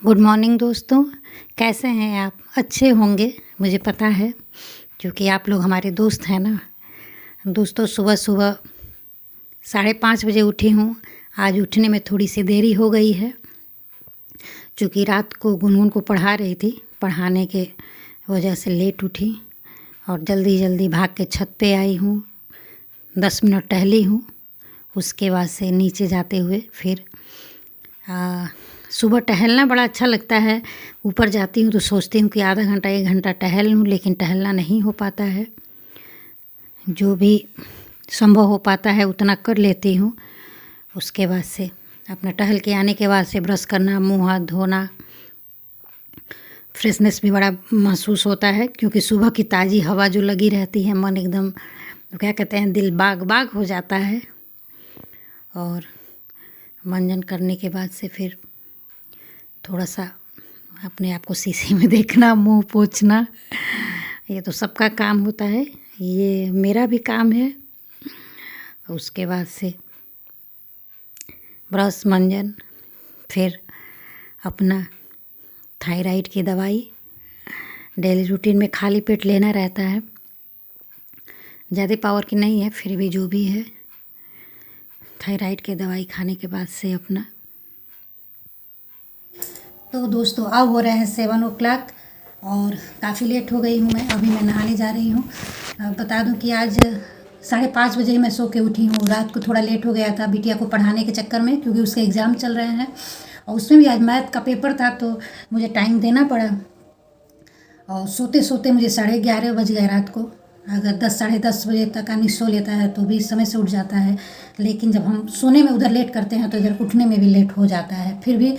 Good morning दोस्तों। कैसे हैं आप? अच्छे होंगे, मुझे पता है, क्योंकि आप लोग हमारे दोस्त हैं ना। दोस्तों, सुबह सुबह 5:30 बजे उठी हूँ। आज उठने में थोड़ी सी देरी हो गई है, क्योंकि रात को गुनगुन को पढ़ा रही थी। पढ़ाने के वजह से लेट उठी और जल्दी जल्दी भाग के छत पे आई हूँ। 10 मिनट टहली हूँ। उसके बाद से नीचे जाते हुए फिर सुबह टहलना बड़ा अच्छा लगता है। ऊपर जाती हूँ तो सोचती हूँ कि आधा घंटा 1 घंटा टहल लूँ, लेकिन टहलना नहीं हो पाता है। जो भी संभव हो पाता है उतना कर लेती हूँ। उसके बाद से अपना टहल के आने के बाद से ब्रश करना, मुँह हाथ धोना, फ्रेशनेस भी बड़ा महसूस होता है, क्योंकि सुबह की ताज़ी हवा जो लगी रहती है, मन एकदम क्या कहते हैं, दिल बाग बाग हो जाता है। और मंजन करने के बाद से फिर थोड़ा सा अपने आप को शीशे में देखना, मुंह पोंछना, ये तो सबका काम होता है, ये मेरा भी काम है। उसके बाद से ब्रश, मंजन, फिर अपना थायराइड की दवाई डेली रूटीन में खाली पेट लेना रहता है। ज़्यादा पावर की नहीं है, फिर भी जो भी है, थायराइड की दवाई खाने के बाद से अपना। तो दोस्तों, अब हो रहे हैं 7 o'clock और काफ़ी लेट हो गई हूँ मैं। अभी मैं नहाने जा रही हूँ। बता दूँ कि आज 5:30 बजे ही मैं सो के उठी हूँ। रात को थोड़ा लेट हो गया था बिटिया को पढ़ाने के चक्कर में, क्योंकि उसके एग्ज़ाम चल रहे हैं और उसमें भी आज मैथ का पेपर था, तो मुझे टाइम देना पड़ा। और सोते सोते मुझे 11:30 बज गए रात को। अगर 10 साढ़े 10 बजे तक आदमी सो लेता है तो भी समय से उठ जाता है, लेकिन जब हम सोने में उधर लेट करते हैं तो इधर उठने में भी लेट हो जाता है। फिर भी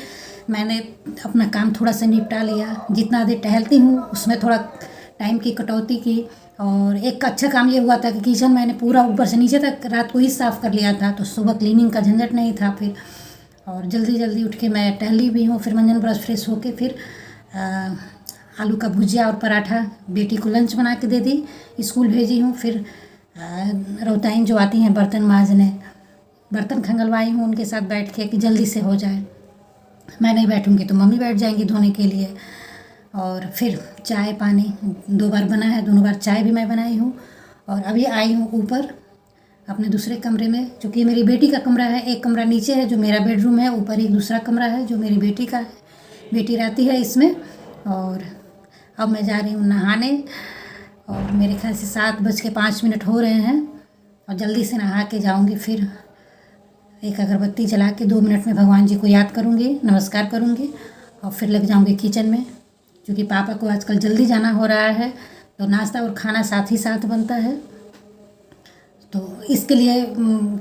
मैंने अपना काम थोड़ा सा निपटा लिया। जितना देर टहलती हूँ उसमें थोड़ा टाइम की कटौती की। और एक अच्छा काम ये हुआ था कि किचन मैंने पूरा ऊपर से नीचे तक रात को ही साफ़ कर लिया था, तो सुबह क्लीनिंग का झंझट नहीं था फिर। और जल्दी जल्दी उठ के मैं टहली भी हूँ। फिर मंजन ब्रश फ्रेश होके फिर आलू का भुजिया और पराठा बेटी को लंच बना के दे दी, स्कूल भेजी हूँ। फिर रौताइन जो आती हैं बर्तन मांजने, बर्तन खंगलवाई हूँ उनके साथ बैठ के कि जल्दी से हो जाए। मैं नहीं बैठूँगी तो मम्मी बैठ जाएंगी धोने के लिए। और फिर चाय पानी 2 बार बना है, दोनों बार चाय भी मैं बनाई हूँ। और अभी आई हूँ ऊपर अपने दूसरे कमरे में, क्योंकि मेरी बेटी का कमरा है। एक कमरा नीचे है जो मेरा बेडरूम है, ऊपर एक दूसरा कमरा है जो मेरी बेटी का है। बेटी रहती है इसमें। और अब मैं जा रही हूँ नहाने, और मेरे ख्याल से 7:05 हो रहे हैं। और जल्दी से नहा के जाऊँगी। फिर एक अगरबत्ती जला के 2 मिनट में भगवान जी को याद करूँगी, नमस्कार करूँगी और फिर लग जाऊँगी किचन में, क्योंकि पापा को आजकल जल्दी जाना हो रहा है, तो नाश्ता और खाना साथ ही साथ बनता है। तो इसके लिए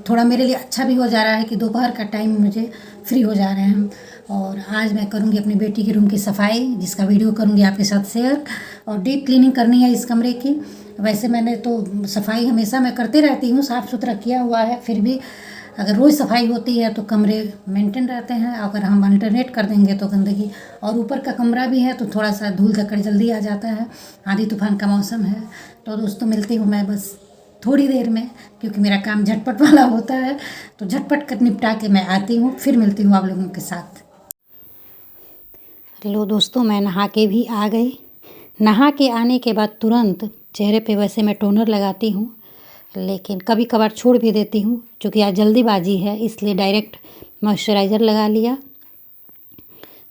थोड़ा मेरे लिए अच्छा भी हो जा रहा है कि दोपहर का टाइम मुझे फ्री हो जा रहे हैं। और आज मैं करूँगी अपनी बेटी के रूम की सफाई, जिसका वीडियो करूँगी आपके साथ शेयर। और डीप क्लीनिंग करनी है इस कमरे की। वैसे मैंने तो सफाई हमेशा मैं करते रहती हूँ, साफ़ सुथरा किया हुआ है, फिर भी अगर रोज़ सफाई होती है तो कमरे मेंटेन रहते हैं। अगर हम अल्टरनेट कर देंगे तो गंदगी, और ऊपर का कमरा भी है तो थोड़ा सा धूल धक्कड़ जल्दी आ जाता है। आंधी तूफान का मौसम है। तो दोस्तों, मिलती हूँ मैं बस थोड़ी देर में, क्योंकि मेरा काम झटपट वाला होता है, तो झटपट कर निपटा के मैं आती हूँ। फिर मिलती हूँ आप लोगों के साथ। हेलो दोस्तों, मैं नहा के भी आ गई। नहा के आने के बाद तुरंत चेहरे पे वैसे मैं टोनर लगाती हूँ, लेकिन कभी कभार छोड़ भी देती हूँ, क्योंकि आज जल्दीबाजी है, इसलिए डायरेक्ट मॉइस्चराइज़र लगा लिया।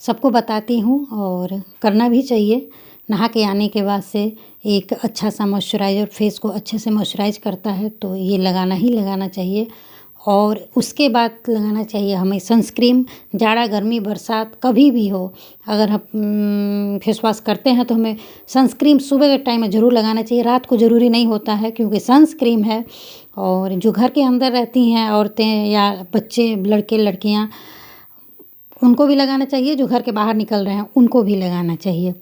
सबको बताती हूँ और करना भी चाहिए। नहा के आने के बाद से एक अच्छा सा मॉइस्चराइज़र फेस को अच्छे से मॉइस्चराइज करता है, तो ये लगाना ही लगाना चाहिए। और उसके बाद लगाना चाहिए हमें सनस्क्रीन। जाड़ा, गर्मी, बरसात कभी भी हो, अगर हम फेस वॉश करते हैं तो हमें सनस्क्रीन सुबह के टाइम में ज़रूर लगाना चाहिए। रात को ज़रूरी नहीं होता है, क्योंकि सनस्क्रीन है। और जो घर के अंदर रहती हैं औरतें या बच्चे, लड़के लड़कियां, उनको भी लगाना चाहिए। जो घर के बाहर निकल रहे हैं उनको भी लगाना चाहिए।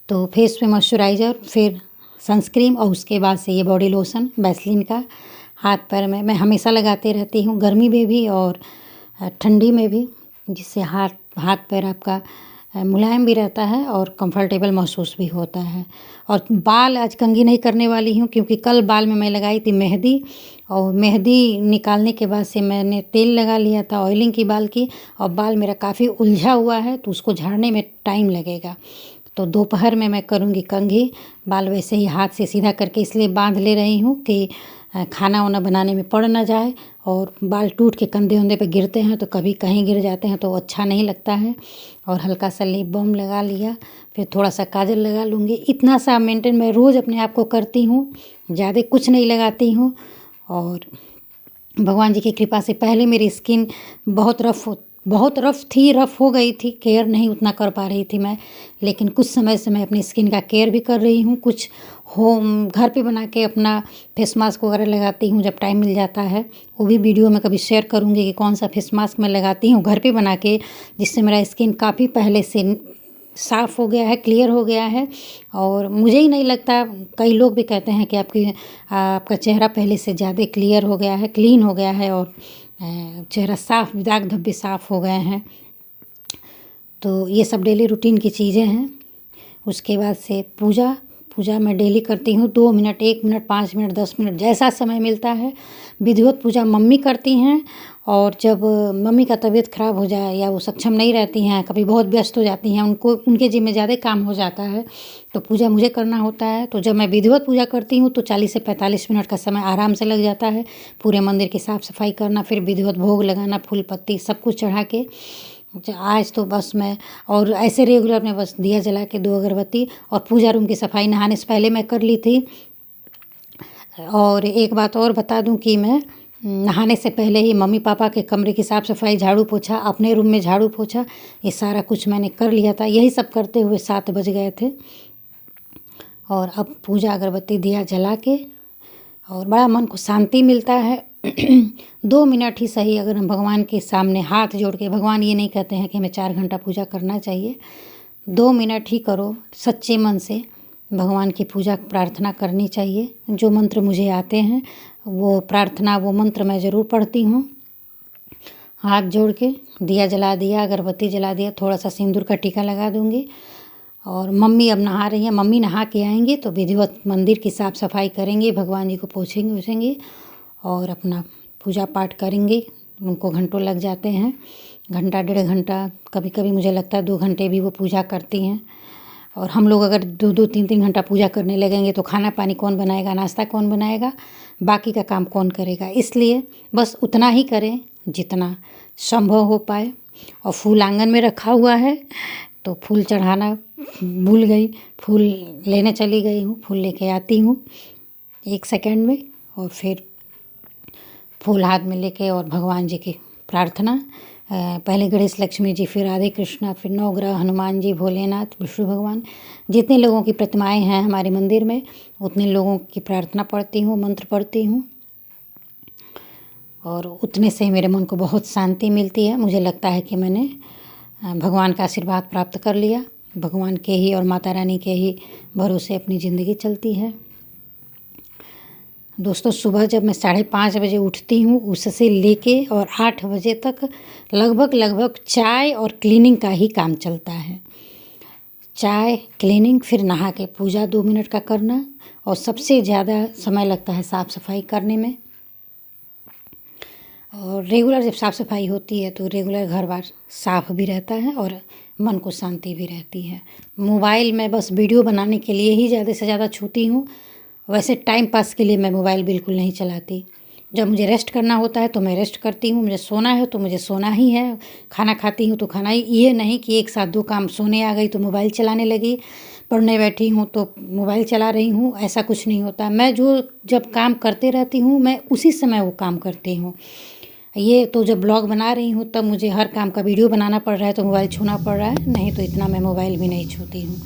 तो फेस पे मॉइस्चराइज़र, फिर सनस्क्रीन, और उसके बाद से ये बॉडी लोशन वैसलीन का हाथ पैर में मैं हमेशा लगाते रहती हूँ, गर्मी में भी और ठंडी में भी, जिससे हाथ पैर आपका मुलायम भी रहता है और कंफर्टेबल महसूस भी होता है। और बाल आज कंघी नहीं करने वाली हूँ, क्योंकि कल बाल में मैं लगाई थी मेहंदी, और मेहंदी निकालने के बाद से मैंने तेल लगा लिया था ऑयलिंग की बाल की, और बाल मेरा काफ़ी उलझा हुआ है तो उसको झाड़ने में टाइम लगेगा। तो दोपहर में मैं करूँगी कंघी, बाल वैसे ही हाथ से सीधा करके इसलिए बांध ले रही हूँ कि खाना वाना बनाने में पड़ ना जाए, और बाल टूट के कंधे वंधे पे गिरते हैं तो कभी कहीं गिर जाते हैं तो अच्छा नहीं लगता है। और हल्का सा लिप बाम लगा लिया, फिर थोड़ा सा काजल लगा लूँगी। इतना सा मेंटेन मैं रोज़ अपने आप को करती हूँ, ज़्यादा कुछ नहीं लगाती हूँ। और भगवान जी की कृपा से पहले मेरी स्किन बहुत रफ़ हो गई थी, केयर नहीं उतना कर पा रही थी मैं, लेकिन कुछ समय से मैं अपनी स्किन का केयर भी कर रही हूँ। कुछ होम घर पे बना के अपना फेस मास्क वगैरह लगाती हूँ जब टाइम मिल जाता है। वो भी वीडियो में कभी शेयर करूँगी कि कौन सा फेस मास्क मैं लगाती हूँ घर पे बना के, जिससे मेरा स्किन काफ़ी पहले से साफ़ हो गया है, क्लियर हो गया है। और मुझे ही नहीं लगता, कई लोग भी कहते हैं कि आपका चेहरा पहले से ज़्यादा क्लियर हो गया है, क्लीन हो गया है, और चेहरा साफ़, दाग धब्बे साफ़ हो गए हैं। तो ये सब डेली रूटीन की चीज़ें हैं। उसके बाद से पूजा मैं डेली करती हूँ, 2 मिनट, 1 मिनट, 5 मिनट, 10 मिनट, जैसा समय मिलता है। विधिवत पूजा मम्मी करती हैं, और जब मम्मी का तबीयत ख़राब हो जाए या वो सक्षम नहीं रहती हैं, कभी बहुत व्यस्त हो जाती हैं, उनके ज़िम्मे ज़्यादा काम हो जाता है, तो पूजा मुझे करना होता है। तो जब मैं विधिवत पूजा करती हूँ तो 40 से 45 मिनट का समय आराम से लग जाता है। पूरे मंदिर की साफ़ सफाई करना, फिर विधिवत भोग लगाना, फूल पत्ती सब कुछ चढ़ा के। आज तो बस मैं, और ऐसे रेगुलर में बस दिया जला के 2 अगरबत्ती, और पूजा रूम की सफाई नहाने से पहले मैं कर ली थी। और एक बात और बता दूं कि मैं नहाने से पहले ही मम्मी पापा के कमरे की साफ़ सफाई, झाड़ू पोछा, अपने रूम में झाड़ू पोछा, ये सारा कुछ मैंने कर लिया था। यही सब करते हुए 7 बज गए थे। और अब पूजा अगरबत्ती दिया जला के, और बड़ा मन को शांति मिलता है। 2 मिनट ही सही, अगर हम भगवान के सामने हाथ जोड़ के, भगवान ये नहीं कहते हैं कि हमें 4 घंटा पूजा करना चाहिए, 2 मिनट ही करो, सच्चे मन से भगवान की पूजा प्रार्थना करनी चाहिए। जो मंत्र मुझे आते हैं वो प्रार्थना, वो मंत्र मैं ज़रूर पढ़ती हूँ। हाथ जोड़ के दिया जला दिया, अगरबत्ती जला दिया, थोड़ा सा सिंदूर का टीका लगा दूँगी। और मम्मी अब नहा रही हैं, मम्मी नहा के आएंगी तो विधिवत मंदिर की साफ़ सफाई करेंगी, भगवान जी को पोछेंगी और अपना पूजा पाठ करेंगी। उनको घंटों लग जाते हैं, घंटा 1.5 घंटा, कभी कभी मुझे लगता है 2 घंटे भी वो पूजा करती हैं। और हम लोग अगर 2-2, 3-3 घंटा पूजा करने लगेंगे तो खाना पानी कौन बनाएगा, नाश्ता कौन बनाएगा, बाकी का काम कौन करेगा। इसलिए बस उतना ही करें जितना संभव हो पाए। और फूल आंगन में रखा हुआ है तो फूल चढ़ाना भूल गई, फूल लेने चली गई हूँ, फूल लेके आती हूँ 1 सेकंड में, और फिर फूल हाथ में लेके और भगवान जी की प्रार्थना। पहले गणेश लक्ष्मी जी, फिर राधे कृष्णा, फिर नवग्रह, हनुमान जी, भोलेनाथ, विष्णु भगवान, जितने लोगों की प्रतिमाएं हैं हमारे मंदिर में उतने लोगों की प्रार्थना पढ़ती हूँ, मंत्र पढ़ती हूँ, और उतने से मेरे मन को बहुत शांति मिलती है। मुझे लगता है कि मैंने भगवान का आशीर्वाद प्राप्त कर लिया। भगवान के ही और माता रानी के ही भरोसे अपनी ज़िंदगी चलती है। दोस्तों, सुबह जब मैं 5:30 बजे उठती हूँ, उससे लेके और 8 बजे तक लगभग चाय और क्लीनिंग का ही काम चलता है। चाय, क्लीनिंग, फिर नहा के पूजा 2 मिनट का करना, और सबसे ज़्यादा समय लगता है साफ़ सफाई करने में। और रेगुलर जब साफ़ सफाई होती है तो रेगुलर घर बार साफ़ भी रहता है और मन को शांति भी रहती है। मोबाइल में बस वीडियो बनाने के लिए ही ज़्यादा से ज़्यादा छूती हूँ, वैसे टाइम पास के लिए मैं मोबाइल बिल्कुल नहीं चलाती। जब मुझे रेस्ट करना होता है तो मैं रेस्ट करती हूँ, मुझे सोना है तो मुझे सोना ही है, खाना खाती हूँ तो खाना ही। ये नहीं कि एक साथ 2 काम, सोने आ गई तो मोबाइल चलाने लगी, पढ़ने बैठी हूँ तो मोबाइल चला रही हूँ, ऐसा कुछ नहीं होता। मैं जब काम करते रहती हूँ मैं उसी समय वो काम करती हूँ। ये तो जब ब्लॉग बना रही हूँ तब मुझे हर काम का वीडियो बनाना पड़ रहा है तो मोबाइल छूना पड़ रहा है, नहीं तो इतना मैं मोबाइल भी नहीं छूती हूँ।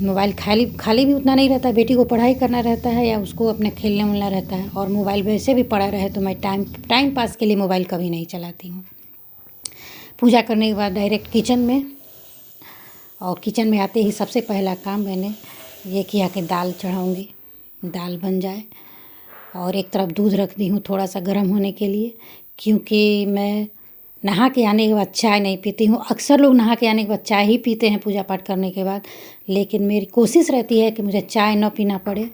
मोबाइल खाली भी उतना नहीं रहता, बेटी को पढ़ाई करना रहता है या उसको अपने खेलने मिलना रहता है, और मोबाइल वैसे भी पड़ा रहे तो मैं टाइम पास के लिए मोबाइल कभी नहीं चलाती हूँ। पूजा करने के बाद डायरेक्ट किचन में, और किचन में आते ही सबसे पहला काम मैंने ये किया कि दाल चढ़ाऊँगी, दाल बन जाए। और एक तरफ दूध रख दी हूँ थोड़ा सा गर्म होने के लिए, क्योंकि मैं नहा के आने के बाद चाय नहीं पीती हूँ। अक्सर लोग नहा के आने के बाद चाय ही पीते हैं पूजा पाठ करने के बाद, लेकिन मेरी कोशिश रहती है कि मुझे चाय ना पीना पड़े।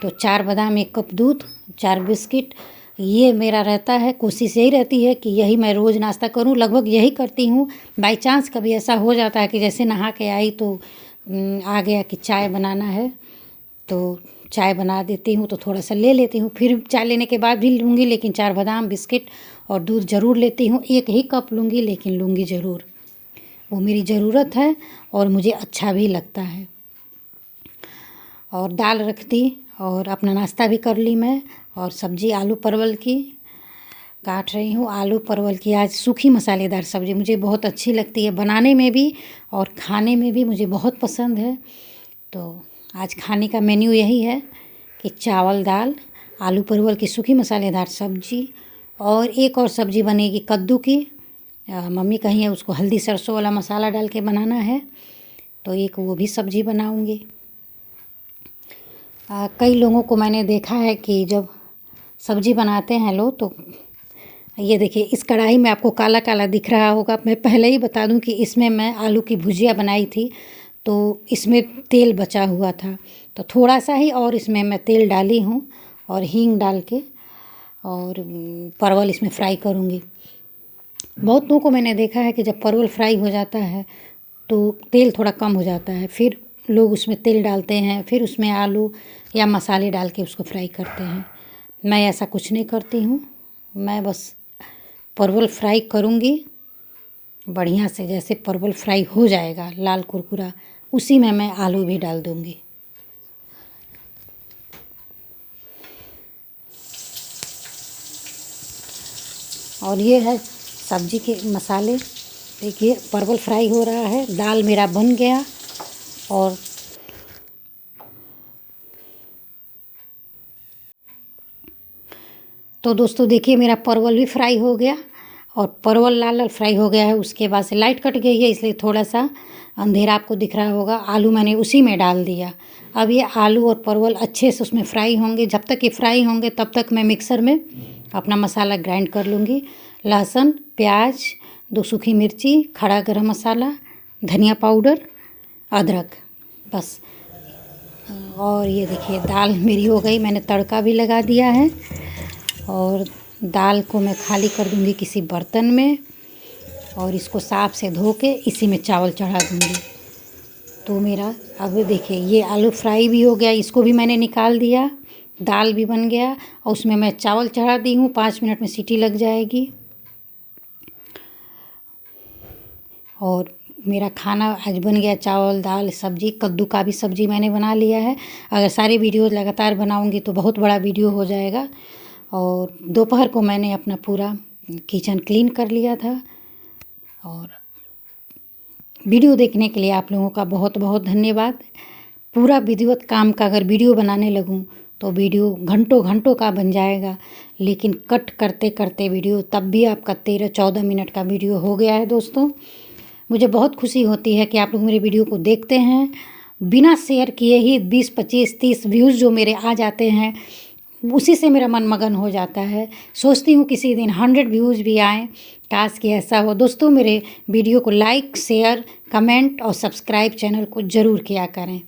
तो 4 बादाम, 1 कप दूध, 4 बिस्किट, ये मेरा रहता है। कोशिश यही रहती है कि यही मैं रोज़ नाश्ता करूँ, लगभग यही करती हूँ। बाई चांस कभी ऐसा हो जाता है कि जैसे नहा के आई तो आ गया कि चाय बनाना है, तो चाय बना देती हूँ, तो थोड़ा सा ले लेती हूँ। फिर चाय लेने के बाद भी लूँगी, लेकिन 4 बादाम, बिस्किट और दूध ज़रूर लेती हूँ। 1 ही कप लूँगी, लेकिन लूँगी ज़रूर। वो मेरी ज़रूरत है और मुझे अच्छा भी लगता है। और दाल रख दी और अपना नाश्ता भी कर ली मैं। और सब्ज़ी आलू परवल की काट रही हूँ। आलू परवल की आज सूखी मसालेदार सब्ज़ी मुझे बहुत अच्छी लगती है, बनाने में भी और खाने में भी मुझे बहुत पसंद है। तो आज खाने का मेन्यू यही है कि चावल, दाल, आलू परवल की सूखी मसालेदार सब्ज़ी, और एक और सब्ज़ी बनेगी कद्दू की। मम्मी कही है उसको हल्दी सरसों वाला मसाला डाल के बनाना है, तो एक वो भी सब्ज़ी बनाऊंगी। कई लोगों को मैंने देखा है कि जब सब्ज़ी बनाते हैं लोग, तो ये देखिए इस कढ़ाई में आपको काला काला दिख रहा होगा। मैं पहले ही बता दूं कि इसमें मैं आलू की भुजिया बनाई थी, तो इसमें तेल बचा हुआ था, तो थोड़ा सा ही और इसमें मैं तेल डाली हूँ और हींग डाल के और परवल इसमें फ्राई करूँगी। बहुत लोगों को मैंने देखा है कि जब परवल फ्राई हो जाता है तो तेल थोड़ा कम हो जाता है, फिर लोग उसमें तेल डालते हैं, फिर उसमें आलू या मसाले डाल के उसको फ्राई करते हैं। मैं ऐसा कुछ नहीं करती हूँ, मैं बस परवल फ्राई करूँगी बढ़िया से। जैसे परवल फ्राई हो जाएगा लाल कुरकुरा, उसी में मैं आलू भी डाल दूँगी। और ये है सब्जी के मसाले। देखिए परवल फ्राई हो रहा है, दाल मेरा बन गया, और तो दोस्तों देखिए मेरा परवल भी फ्राई हो गया और परवल लाल लाल फ्राई हो गया है। उसके बाद से लाइट कट गई है, इसलिए थोड़ा सा अंधेरा आपको दिख रहा होगा। आलू मैंने उसी में डाल दिया। अब ये आलू और परवल अच्छे से उसमें फ्राई होंगे। जब तक ये फ्राई होंगे तब तक मैं मिक्सर में अपना मसाला ग्राइंड कर लूँगी। लहसुन, प्याज, 2 सूखी मिर्ची, खड़ा गरम मसाला, धनिया पाउडर, अदरक, बस। और ये देखिए दाल मेरी हो गई, मैंने तड़का भी लगा दिया है। और दाल को मैं खाली कर दूँगी किसी बर्तन में, और इसको साफ से धो के इसी में चावल चढ़ा दूँगी। तो मेरा अब देखिए ये आलू फ्राई भी हो गया, इसको भी मैंने निकाल दिया। दाल भी बन गया और उसमें मैं चावल चढ़ा दी हूँ। 5 मिनट में सीटी लग जाएगी। और मेरा खाना आज बन गया, चावल, दाल, सब्जी। कद्दू का भी सब्जी मैंने बना लिया है। अगर सारी वीडियो लगातार बनाऊंगी तो बहुत बड़ा वीडियो हो जाएगा। और दोपहर को मैंने अपना पूरा किचन क्लीन कर लिया था। और वीडियो देखने के लिए आप लोगों का बहुत बहुत धन्यवाद। पूरा विधिवत काम का अगर वीडियो बनाने लगूं तो वीडियो घंटों घंटों का बन जाएगा, लेकिन कट करते करते वीडियो तब भी आपका 13-14 मिनट का वीडियो हो गया है। दोस्तों मुझे बहुत खुशी होती है कि आप लोग मेरे वीडियो को देखते हैं। बिना शेयर किए ही 20, 25, 30 व्यूज़ जो मेरे आ जाते हैं, उसी से मेरा मन मगन हो जाता है। सोचती हूँ किसी दिन 100 व्यूज़ भी आएँ, काश कि ऐसा हो। दोस्तों मेरे वीडियो को लाइक, शेयर, कमेंट और सब्सक्राइब चैनल को ज़रूर किया करें।